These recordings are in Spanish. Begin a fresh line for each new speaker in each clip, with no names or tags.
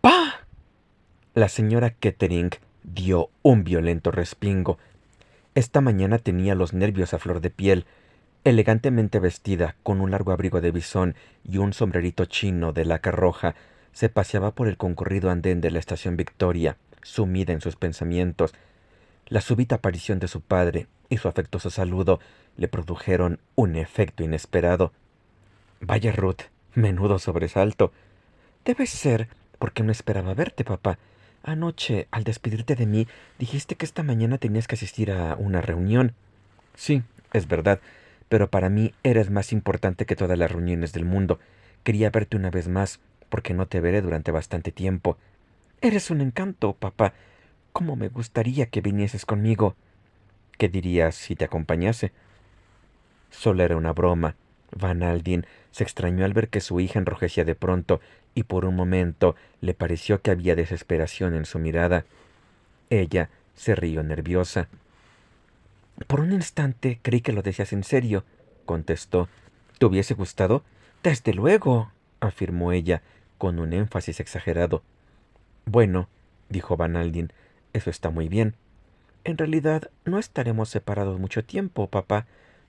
¡Papá! La señora Kettering dio un violento respingo. Esta mañana tenía los nervios a flor de piel. Elegantemente vestida, con un largo abrigo de bisón y un sombrerito chino de laca roja, se paseaba por el concurrido andén de la estación Victoria, sumida en sus pensamientos. La súbita aparición de su padre y su afectuoso saludo le produjeron un efecto inesperado. Vaya, Ruth, menudo sobresalto. Debe ser porque no esperaba verte, papá. Anoche, al despedirte de mí, dijiste que esta mañana tenías que asistir a una reunión. Sí, es verdad, pero para mí eres más importante que todas las reuniones del mundo. Quería verte una vez más, porque no te veré durante bastante tiempo. Eres un encanto, papá. ¿Cómo me gustaría que vinieses conmigo? ¿Qué dirías si te acompañase? Solo era una broma. Van Aldin se extrañó al ver que su hija enrojecía de pronto, y por un momento le pareció que había desesperación en su mirada. Ella se rió nerviosa. Por un instante creí que lo decías en serio, contestó. ¿Te hubiese gustado? Desde luego, afirmó ella, con un énfasis exagerado. Bueno, dijo Van Aldin, eso está muy bien. En realidad, no estaremos separados mucho tiempo, papá,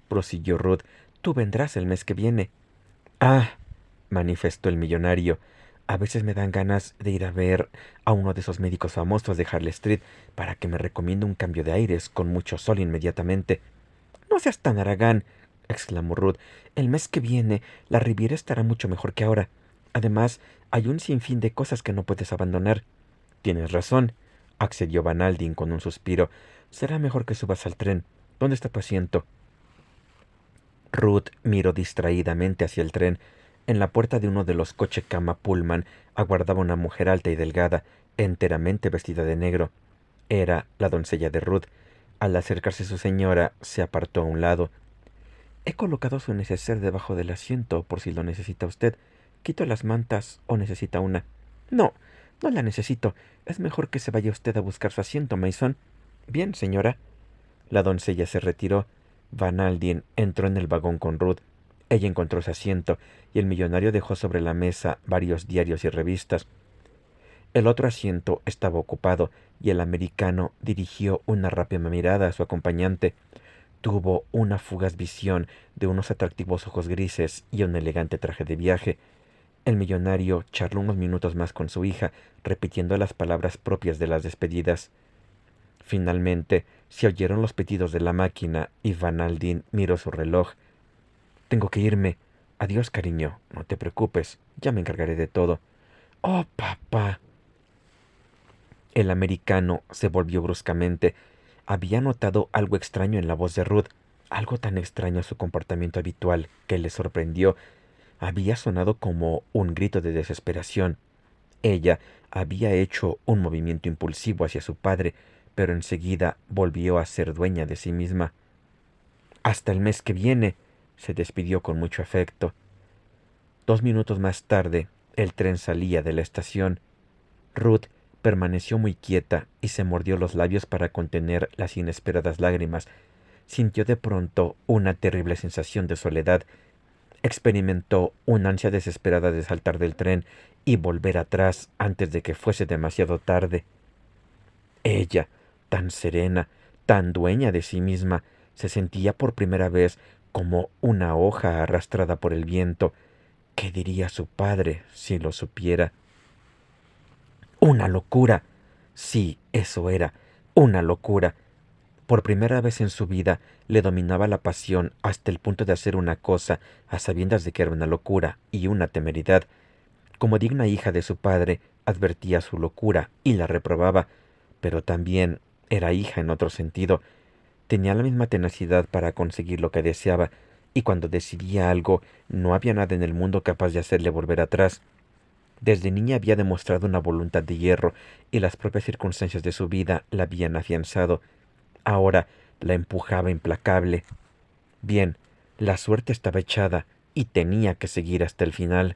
prosiguió Ruth. Tú vendrás el mes que viene. Ah, manifestó el millonario. A veces me dan ganas de ir a ver a uno de esos médicos famosos de Harley Street para que me recomiende un cambio de aires con mucho sol inmediatamente. No seas tan haragán, exclamó Ruth. El mes que viene la Riviera estará mucho mejor que ahora. Además, hay un sinfín de cosas que no puedes abandonar. Tienes razón, accedió Van Aldin con un suspiro. Será mejor que subas al tren. ¿Dónde está tu asiento? Ruth miró distraídamente hacia el tren. En la puerta de uno de los coche cama Pullman aguardaba una mujer alta y delgada, enteramente vestida de negro. Era la doncella de Ruth. Al acercarse su señora, se apartó a un lado. He colocado su neceser debajo del asiento por si lo necesita usted. ¿Quito las mantas o necesita una? No, no la necesito. Es mejor que se vaya usted a buscar su asiento, Mason. Bien, señora. La doncella se retiró. Van Aldien entró en el vagón con Ruth. Ella encontró su asiento y el millonario dejó sobre la mesa varios diarios y revistas. El otro asiento estaba ocupado y el americano dirigió una rápida mirada a su acompañante. Tuvo una fugaz visión de unos atractivos ojos grises y un elegante traje de viaje. El millonario charló unos minutos más con su hija, repitiendo las palabras propias de las despedidas. Finalmente se oyeron los pitidos de la máquina y Van Aldin miró su reloj. Tengo que irme. Adiós, cariño. No te preocupes. Ya me encargaré de todo. Oh, papá. El americano se volvió bruscamente. Había notado algo extraño en la voz de Ruth, algo tan extraño a su comportamiento habitual que le sorprendió. Había sonado como un grito de desesperación. Ella había hecho un movimiento impulsivo hacia su padre, pero enseguida volvió a ser dueña de sí misma. Hasta el mes que viene, se despidió con mucho afecto. 2 minutos más tarde, el tren salía de la estación. Ruth permaneció muy quieta y se mordió los labios para contener las inesperadas lágrimas. Sintió de pronto una terrible sensación de soledad. Experimentó una ansia desesperada de saltar del tren y volver atrás antes de que fuese demasiado tarde. Ella, tan serena, tan dueña de sí misma, se sentía por primera vez como una hoja arrastrada por el viento. ¿Qué diría su padre si lo supiera? Una locura. Sí, eso era, una locura. Por primera vez en su vida le dominaba la pasión hasta el punto de hacer una cosa a sabiendas de que era una locura y una temeridad. Como digna hija de su padre, advertía su locura y la reprobaba, pero también era hija en otro sentido. Tenía la misma tenacidad para conseguir lo que deseaba, y cuando decidía algo no había nada en el mundo capaz de hacerle volver atrás. Desde niña había demostrado una voluntad de hierro, y las propias circunstancias de su vida la habían afianzado. Ahora la empujaba implacable. Bien, la suerte estaba echada, y tenía que seguir hasta el final.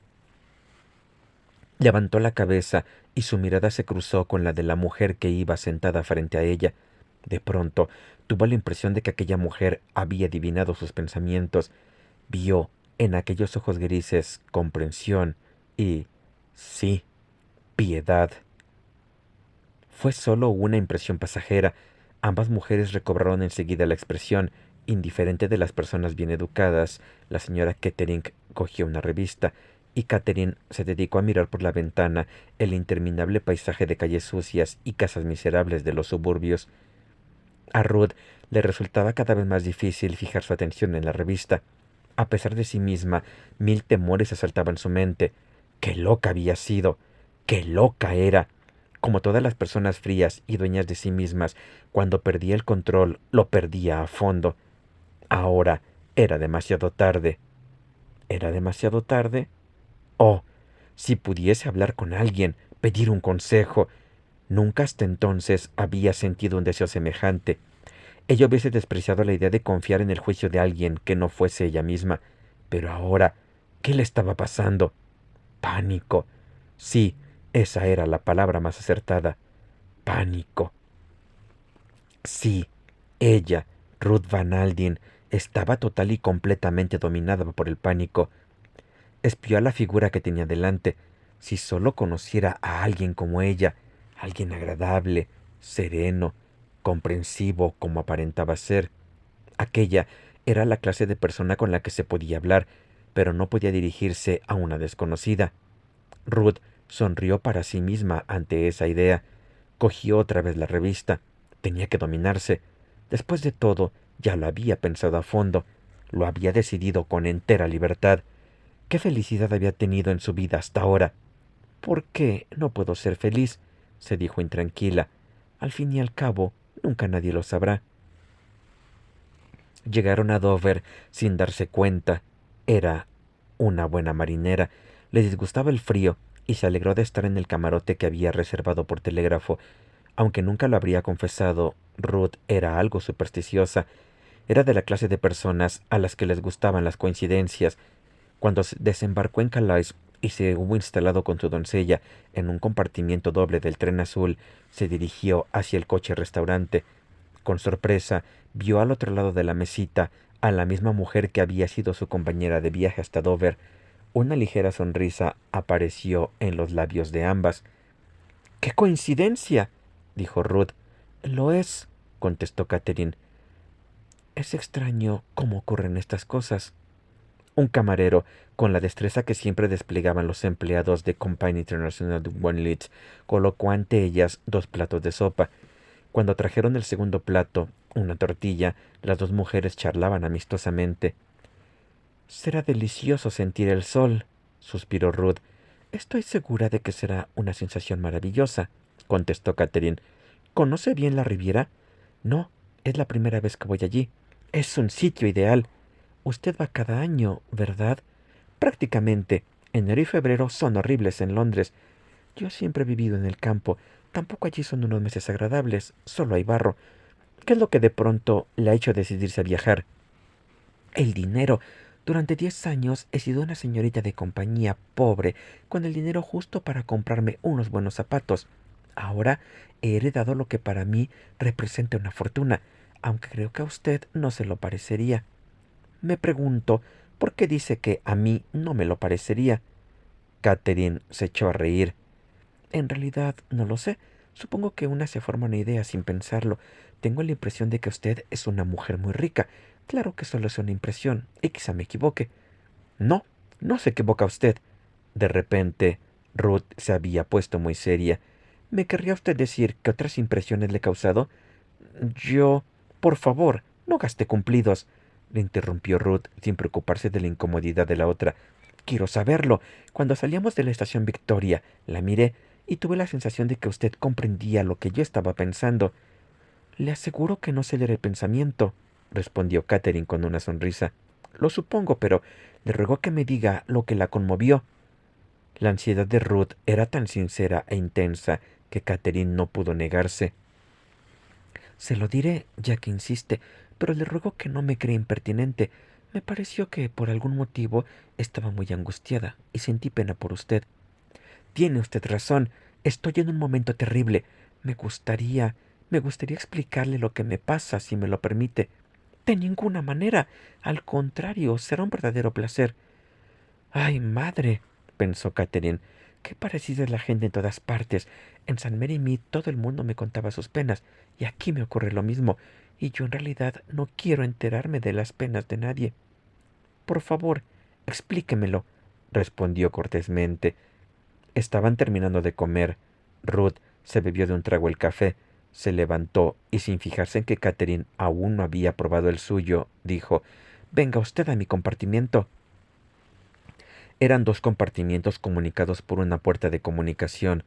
Levantó la cabeza y su mirada se cruzó con la de la mujer que iba sentada frente a ella. De pronto tuvo la impresión de que aquella mujer había adivinado sus pensamientos. Vio en aquellos ojos grises comprensión y, sí, piedad. Fue solo una impresión pasajera. Ambas mujeres recobraron enseguida la expresión, indiferente de las personas bien educadas. La señora Kettering cogió una revista, y Catherine se dedicó a mirar por la ventana el interminable paisaje de calles sucias y casas miserables de los suburbios. A Ruth le resultaba cada vez más difícil fijar su atención en la revista. A pesar de sí misma, mil temores asaltaban su mente. ¡Qué loca había sido! ¡Qué loca era! Como todas las personas frías y dueñas de sí mismas, cuando perdía el control, lo perdía a fondo. Ahora era demasiado tarde. ¿Era demasiado tarde? Oh, si pudiese hablar con alguien, pedir un consejo. Nunca hasta entonces había sentido un deseo semejante. Ella hubiese despreciado la idea de confiar en el juicio de alguien que no fuese ella misma. Pero ahora, ¿qué le estaba pasando? Pánico. Sí, esa era la palabra más acertada. Pánico. Sí, ella, Ruth Van Alden, estaba total y completamente dominada por el pánico. Espió a la figura que tenía delante. Si solo conociera a alguien como ella, alguien agradable, sereno, comprensivo como aparentaba ser. Aquella era la clase de persona con la que se podía hablar, pero no podía dirigirse a una desconocida. Ruth sonrió para sí misma ante esa idea. Cogió otra vez la revista. Tenía que dominarse. Después de todo, ya lo había pensado a fondo. Lo había decidido con entera libertad. ¿Qué felicidad había tenido en su vida hasta ahora? ¿Por qué no puedo ser feliz? Se dijo intranquila. Al fin y al cabo, nunca nadie lo sabrá. Llegaron a Dover sin darse cuenta. Era una buena marinera. Le disgustaba el frío y se alegró de estar en el camarote que había reservado por telégrafo. Aunque nunca lo habría confesado, Ruth era algo supersticiosa. Era de la clase de personas a las que les gustaban las coincidencias. Cuando desembarcó en Calais y se hubo instalado con su doncella en un compartimiento doble del tren azul, se dirigió hacia el coche-restaurante. Con sorpresa, vio al otro lado de la mesita a la misma mujer que había sido su compañera de viaje hasta Dover. Una ligera sonrisa apareció en los labios de ambas. ¡Qué coincidencia! Dijo Ruth. Lo es, contestó Catherine. Es extraño cómo ocurren estas cosas. Un camarero, con la destreza que siempre desplegaban los empleados de Compagnie International de Wanlitz, colocó ante ellas 2 platos de sopa. Cuando trajeron el segundo plato, una tortilla, las 2 mujeres charlaban amistosamente. Será delicioso sentir el sol, suspiró Ruth. Estoy segura de que será una sensación maravillosa, contestó Catherine. ¿Conoce bien la Riviera? No, es la primera vez que voy allí. Es un sitio ideal. Usted va cada año, ¿verdad? Prácticamente. Enero y febrero son horribles en Londres. Yo siempre he vivido en el campo. Tampoco allí son unos meses agradables. Solo hay barro. ¿Qué es lo que de pronto le ha hecho decidirse a viajar? El dinero. Durante 10 años he sido una señorita de compañía pobre, con el dinero justo para comprarme unos buenos zapatos. Ahora he heredado lo que para mí representa una fortuna, aunque creo que a usted no se lo parecería. Me pregunto, ¿por qué dice que a mí no me lo parecería? Catherine se echó a reír. En realidad no lo sé. Supongo que una se forma una idea sin pensarlo. Tengo la impresión de que usted es una mujer muy rica. Claro que solo es una impresión, y quizá me equivoque. No, no se equivoca usted. De repente, Ruth se había puesto muy seria. ¿Me querría usted decir qué otras impresiones le he causado? Yo... Por favor, no gaste cumplidos, le interrumpió Ruth sin preocuparse de la incomodidad de la otra. Quiero saberlo. Cuando salíamos de la estación Victoria, la miré y tuve la sensación de que usted comprendía lo que yo estaba pensando. Le aseguro que no sé leer el pensamiento, respondió Catherine con una sonrisa. Lo supongo, pero le ruego que me diga lo que la conmovió. La ansiedad de Ruth era tan sincera e intensa que Catherine no pudo negarse. Se lo diré, ya que insiste, pero le ruego que no me cree impertinente. Me pareció que, por algún motivo, estaba muy angustiada y sentí pena por usted. Tiene usted razón. Estoy en un momento terrible. Me gustaría explicarle lo que me pasa, si me lo permite. De ninguna manera. Al contrario, será un verdadero placer. Ay, madre, pensó Catherine, Qué parecida es la gente en todas partes. En San Mary Mead todo el mundo me contaba sus penas, y aquí me ocurre lo mismo, y yo en realidad no quiero enterarme de las penas de nadie. Por favor, explíquemelo, respondió cortésmente. Estaban terminando de comer. Ruth se bebió de un trago el café, se levantó y sin fijarse en que Catherine aún no había probado el suyo, dijo: «Venga usted a mi compartimiento». Eran dos compartimientos comunicados por una puerta de comunicación.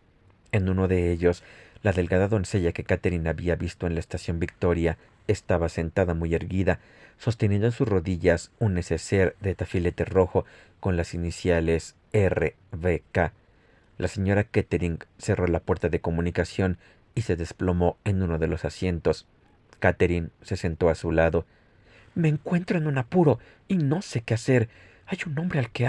En uno de ellos, la delgada doncella que Catherine había visto en la estación Victoria estaba sentada muy erguida, sosteniendo en sus rodillas un neceser de tafilete rojo con las iniciales RBK. La señora Kettering cerró la puerta de comunicación y se desplomó en uno de los asientos. Catherine se sentó a su lado. «Me encuentro en un apuro y no sé qué hacer. Hay un hombre al que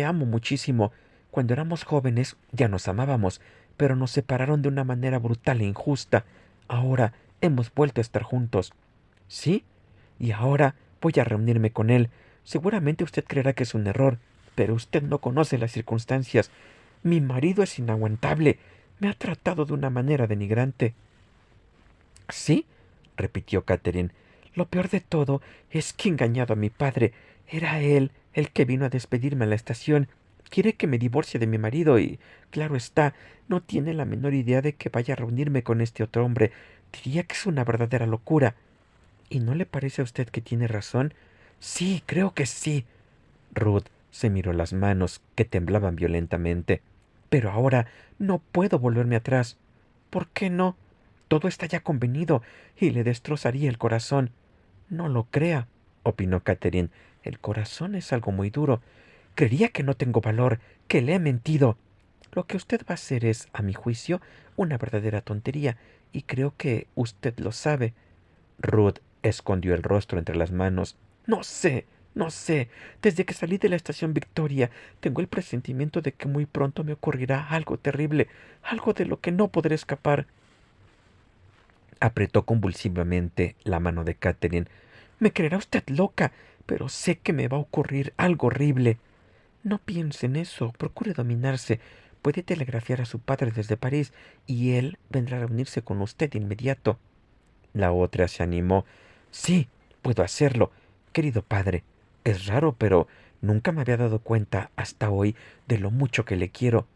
amo muchísimo. Cuando éramos jóvenes ya nos amábamos, pero nos separaron de una manera brutal e injusta. Ahora hemos vuelto a estar juntos». «¿Sí? Y ahora voy a reunirme con él. Seguramente usted creerá que es un error, pero usted no conoce las circunstancias. Mi marido es inaguantable. Me ha tratado de una manera denigrante». «¿Sí?», repitió Catherine. «Lo peor de todo es que he engañado a mi padre. Era él el que vino a despedirme a la estación. Quiere que me divorcie de mi marido y, claro está, no tiene la menor idea de que vaya a reunirme con este otro hombre. Diría que es una verdadera locura». «¿Y no le parece a usted que tiene razón?». «Sí, creo que sí». Ruth se miró las manos, que temblaban violentamente. «Pero ahora no puedo volverme atrás». «¿Por qué no? Todo está ya convenido y le destrozaría el corazón». «No lo crea», opinó Catherine. «El corazón es algo muy duro. Creería que no tengo valor, que le he mentido. Lo que usted va a hacer es, a mi juicio, una verdadera tontería, y creo que usted lo sabe». Ruth escondió el rostro entre las manos. «No sé, no sé. Desde que salí de la estación Victoria, tengo el presentimiento de que muy pronto me ocurrirá algo terrible, algo de lo que no podré escapar». Apretó convulsivamente la mano de Catherine. «Me creerá usted loca, pero sé que me va a ocurrir algo horrible». «No piense en eso. Procure dominarse. Puede telegrafiar a su padre desde París y él vendrá a reunirse con usted de inmediato». La otra se animó. «Sí, puedo hacerlo, querido padre. Es raro, pero nunca me había dado cuenta hasta hoy de lo mucho que le quiero».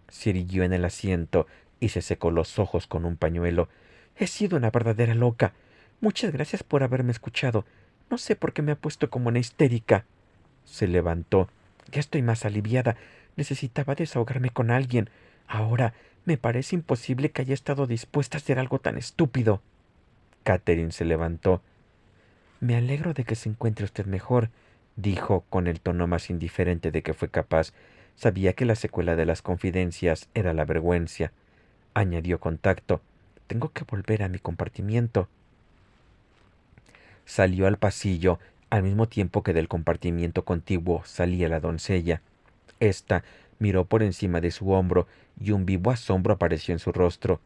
Se irguió en el asiento y se secó los ojos con un pañuelo. «He sido una verdadera loca. Muchas gracias por haberme escuchado. No sé por qué me ha puesto como una histérica». Se levantó. «Ya estoy más aliviada. Necesitaba desahogarme con alguien. Ahora me parece imposible que haya estado dispuesta a hacer algo tan estúpido». Catherine se levantó. «Me alegro de que se encuentre usted mejor», dijo con el tono más indiferente de que fue capaz. Sabía que la secuela de las confidencias era la vergüenza. Añadió con tacto: «Tengo que volver a mi compartimiento». Salió al pasillo al mismo tiempo que del compartimiento contiguo salía la doncella. Esta miró por encima de su hombro y un vivo asombro apareció en su rostro.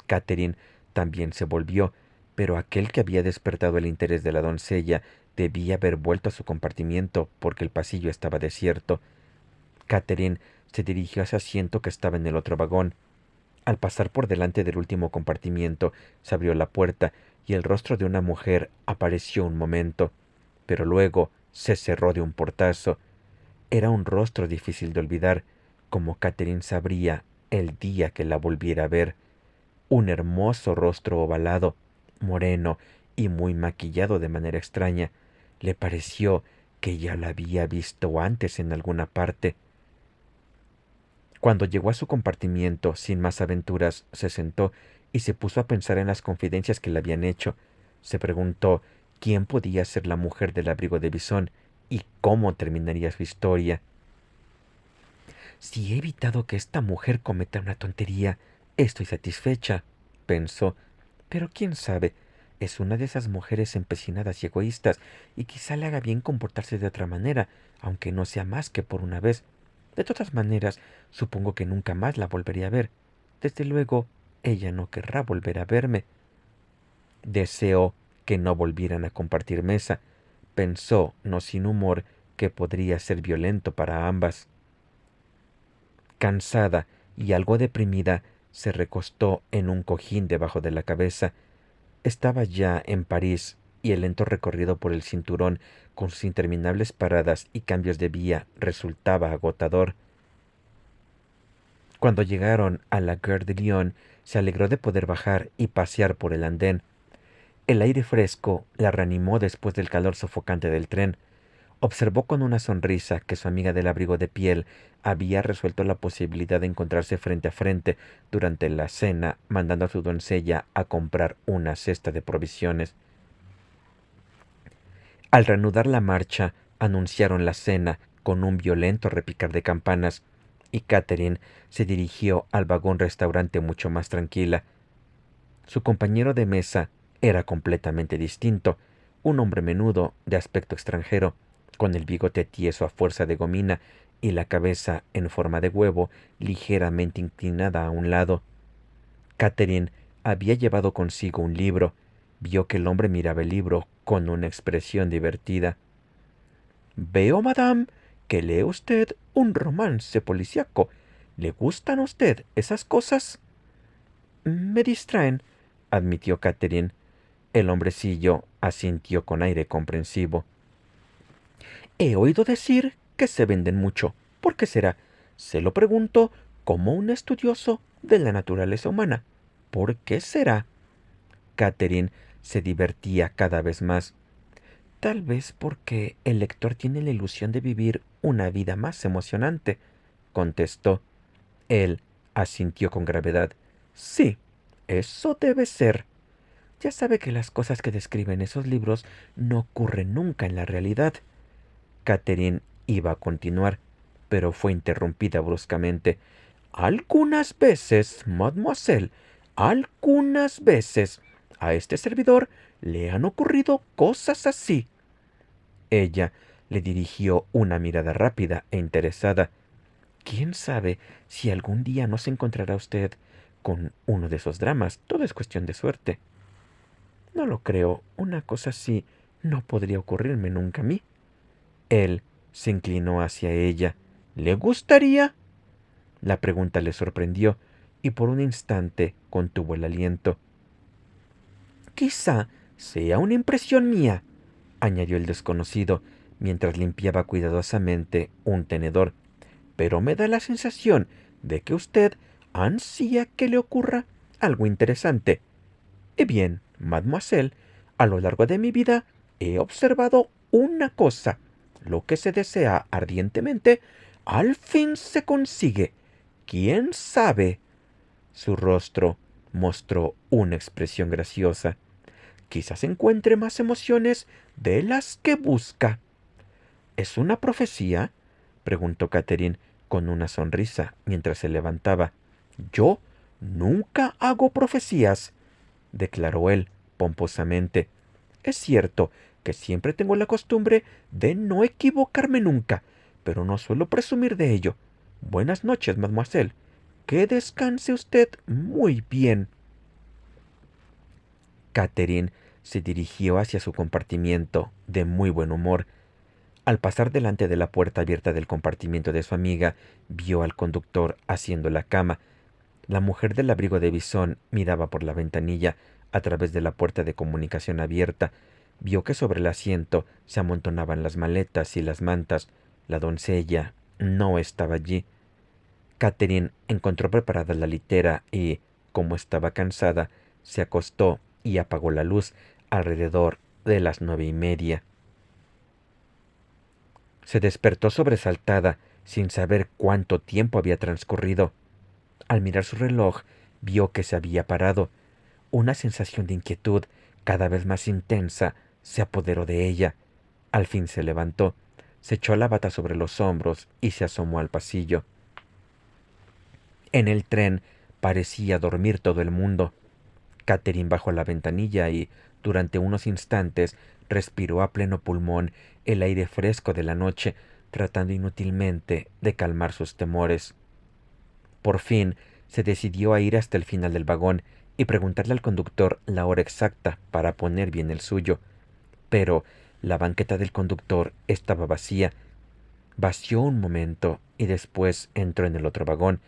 Catherine también se volvió, pero aquel que había despertado el interés de la doncella debía haber vuelto a su compartimiento porque el pasillo estaba desierto. Catherine se dirigió a ese asiento que estaba en el otro vagón. Al pasar por delante del último compartimiento, se abrió la puerta y el rostro de una mujer apareció un momento, pero luego se cerró de un portazo. Era un rostro difícil de olvidar, como Catherine sabría el día que la volviera a ver. Un hermoso rostro ovalado, moreno y muy maquillado de manera extraña. Le pareció que ya la había visto antes en alguna parte. Cuando llegó a su compartimiento, sin más aventuras, se sentó y se puso a pensar en las confidencias que le habían hecho. Se preguntó quién podía ser la mujer del abrigo de bisón y cómo terminaría su historia. «Si he evitado que esta mujer cometa una tontería, estoy satisfecha», pensó. «Pero quién sabe, es una de esas mujeres empecinadas y egoístas, y quizá le haga bien comportarse de otra manera, aunque no sea más que por una vez. De todas maneras, supongo que nunca más la volveré a ver. Desde luego, ella no querrá volver a verme». Deseó que no volvieran a compartir mesa. Pensó, no sin humor, que podría ser violento para ambas. Cansada y algo deprimida, se recostó en un cojín debajo de la cabeza. Estaba ya en París, y el lento recorrido por el cinturón, con sus interminables paradas y cambios de vía, resultaba agotador. Cuando llegaron a la Gare de Lyon, se alegró de poder bajar y pasear por el andén. El aire fresco la reanimó después del calor sofocante del tren. Observó con una sonrisa que su amiga del abrigo de piel había resuelto la posibilidad de encontrarse frente a frente durante la cena, mandando a su doncella a comprar una cesta de provisiones. Al reanudar la marcha, anunciaron la cena con un violento repicar de campanas, y Catherine se dirigió al vagón restaurante mucho más tranquila. Su compañero de mesa era completamente distinto, un hombre menudo, de aspecto extranjero, con el bigote tieso a fuerza de gomina y la cabeza en forma de huevo ligeramente inclinada a un lado. Catherine había llevado consigo un libro. Vio que el hombre miraba el libro con una expresión divertida. «Veo, madame, que lee usted un romance policíaco. ¿Le gustan a usted esas cosas?» «Me distraen», admitió Catherine. El hombrecillo asintió con aire comprensivo. «He oído decir que se venden mucho. ¿Por qué será? Se lo pregunto como un estudioso de la naturaleza humana. ¿Por qué será?» Catherine se divertía cada vez más. «Tal vez porque el lector tiene la ilusión de vivir una vida más emocionante», contestó. Él asintió con gravedad. «Sí, eso debe ser. Ya sabe que las cosas que describen esos libros no ocurren nunca en la realidad». Catherine iba a continuar, pero fue interrumpida bruscamente. «Algunas veces, mademoiselle, algunas veces a este servidor le han ocurrido cosas así». Ella le dirigió una mirada rápida e interesada. «¿Quién sabe si algún día no se encontrará usted con uno de esos dramas? Todo es cuestión de suerte». «No lo creo. Una cosa así no podría ocurrirme nunca a mí». Él se inclinó hacia ella. «¿Le gustaría?» La pregunta le sorprendió, y por un instante contuvo el aliento. «Quizá sea una impresión mía», añadió el desconocido, mientras limpiaba cuidadosamente un tenedor, «pero me da la sensación de que usted ansía que le ocurra algo interesante. Y bien, mademoiselle, a lo largo de mi vida he observado una cosa. Lo que se desea ardientemente, al fin se consigue. ¿Quién sabe?» Su rostro mostró una expresión graciosa. «Quizás encuentre más emociones de las que busca». «¿Es una profecía?», preguntó Catherine con una sonrisa mientras se levantaba. «Yo nunca hago profecías», declaró él pomposamente. «Es cierto que siempre tengo la costumbre de no equivocarme nunca, pero no suelo presumir de ello. Buenas noches, mademoiselle. Que descanse usted muy bien». Catherine se dirigió hacia su compartimiento de muy buen humor. Al pasar delante de la puerta abierta del compartimiento de su amiga, vio al conductor haciendo la cama. La mujer del abrigo de bisón miraba por la ventanilla a través de la puerta de comunicación abierta. Vio que sobre el asiento se amontonaban las maletas y las mantas. La doncella no estaba allí. Catherine encontró preparada la litera y, como estaba cansada, se acostó y apagó la luz alrededor de las 9:30. Se despertó sobresaltada, sin saber cuánto tiempo había transcurrido. Al mirar su reloj, vio que se había parado. Una sensación de inquietud, cada vez más intensa, se apoderó de ella. Al fin se levantó, se echó la bata sobre los hombros y se asomó al pasillo. En el tren parecía dormir todo el mundo. Catherine bajó la ventanilla y, durante unos instantes, respiró a pleno pulmón el aire fresco de la noche, tratando inútilmente de calmar sus temores. Por fin se decidió a ir hasta el final del vagón y preguntarle al conductor la hora exacta para poner bien el suyo. Pero la banqueta del conductor estaba vacía. Vació un momento y después entró en el otro vagón.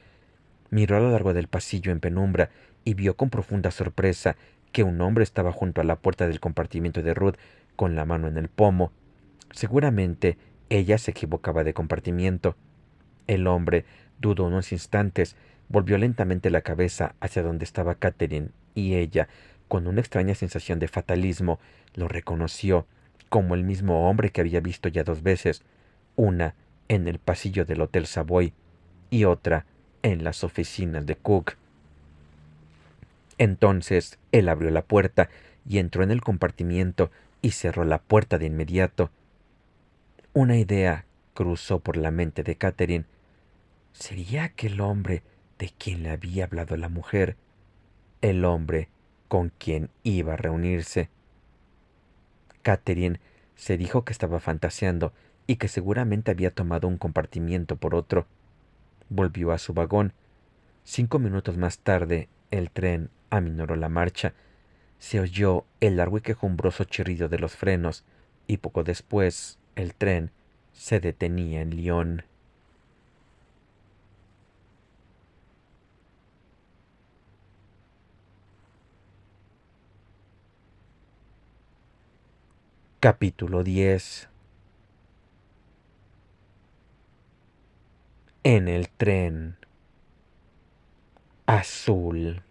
Miró a lo largo del pasillo en penumbra y vio con profunda sorpresa que un hombre estaba junto a la puerta del compartimiento de Ruth con la mano en el pomo. Seguramente ella se equivocaba de compartimiento. El hombre dudó unos instantes, volvió lentamente la cabeza hacia donde estaba Catherine y ella, con una extraña sensación de fatalismo, lo reconoció como el mismo hombre que había visto ya dos veces, una en el pasillo del Hotel Savoy y otra en las oficinas de Cook. Entonces él abrió la puerta y entró en el compartimiento y cerró la puerta de inmediato. Una idea cruzó por la mente de Catherine. ¿Sería aquel hombre de quien le había hablado la mujer el hombre con quien iba a reunirse? Catherine se dijo que estaba fantaseando y que seguramente había tomado un compartimiento por otro. Volvió a su vagón. 5 minutos más tarde, el tren aminoró la marcha. Se oyó el largo y quejumbroso chirrido de los frenos, y poco después el tren se detenía en Lyon. Capítulo 10. En el tren azul.